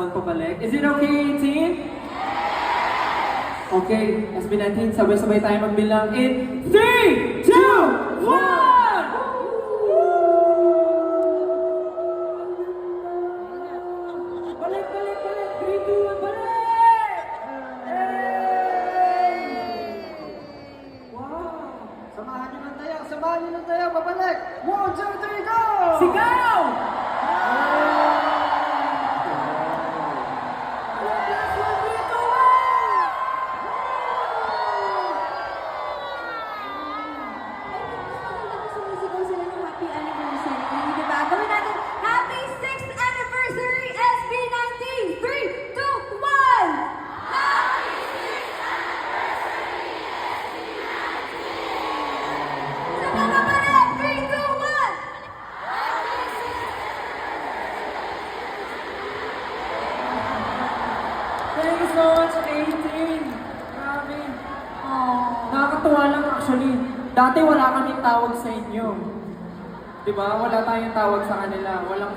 magpabalik. Is it okay, team? Okay, SB19, sabay-sabay tayo magbilang in 3, 2, 1! Balik, balik, balik! 3, 2, 1, balik! Hey! Wow! Samahan nyo ng tayo, babalik! 1, 2, 3, go! Sigaw! Thank you so much, 18. Grabe. Nakakatuwa lang actually. Dati wala kaming tawag sa inyo. Diba? Wala tayong tawag sa kanila. Walang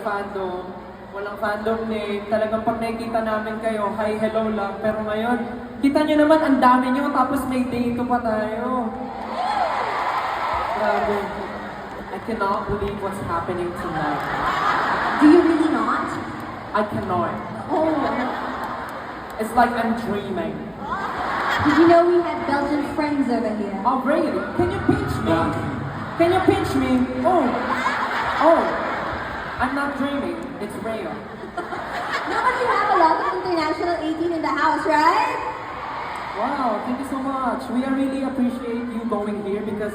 fandom name. Talagang pag nakikita namin kayo, hi, hello lang. Pero ngayon, kita nyo naman, ang dami nyo, tapos may date pa tayo. Grabe. I cannot believe what's happening tonight. Do you really not? I cannot. Oh. It's like I'm dreaming. Did you know we had Belgian friends over here? Oh, really? Can you pinch me? Can you pinch me? Oh. Oh. I'm not dreaming. It's real. No, but you have a lot of international 18 in the house, right? Wow, thank you so much. We really appreciate you going here because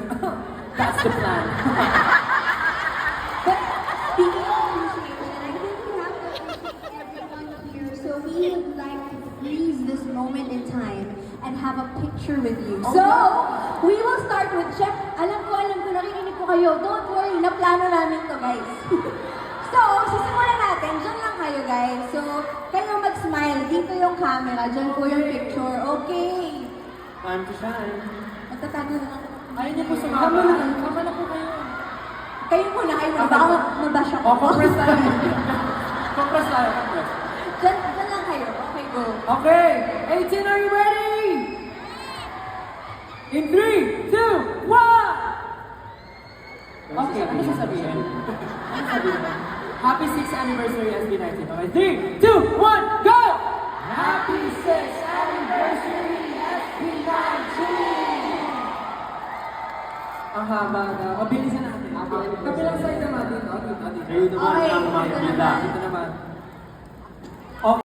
that's the plan. But speaking of appreciation, I think we have to appreciate everyone here. So we would like to freeze this moment in time and have a picture with you. So, we will start with Chef. Alam ko, nakikinig ko kayo. Don't worry, naplano namin to, guys. So, sisimulan natin. Diyan lang kayo, guys. So, kayo mag-smile. Dito yung camera. Diyan po yung picture. Okay. Time to shine. Magtatago na lang. Ayaw niyo po sumama. Kama na po kayo. Kayo muna, kayo muna. Baka mabash ako. Oh, compress tayo. Compress tayo, compress. Diyan lang kayo. Okay, go. Okay, 18, are you ready? In 3, 2, 1! Okay, ano sasabihin? Ano sasabihin? Happy 6th anniversary SB19. Okay, 3, 2, 1, go! Happy 6th anniversary SB19! Ang haba na. O, bilisan natin. Kabilang side naman dito. Dito. Okay. Dito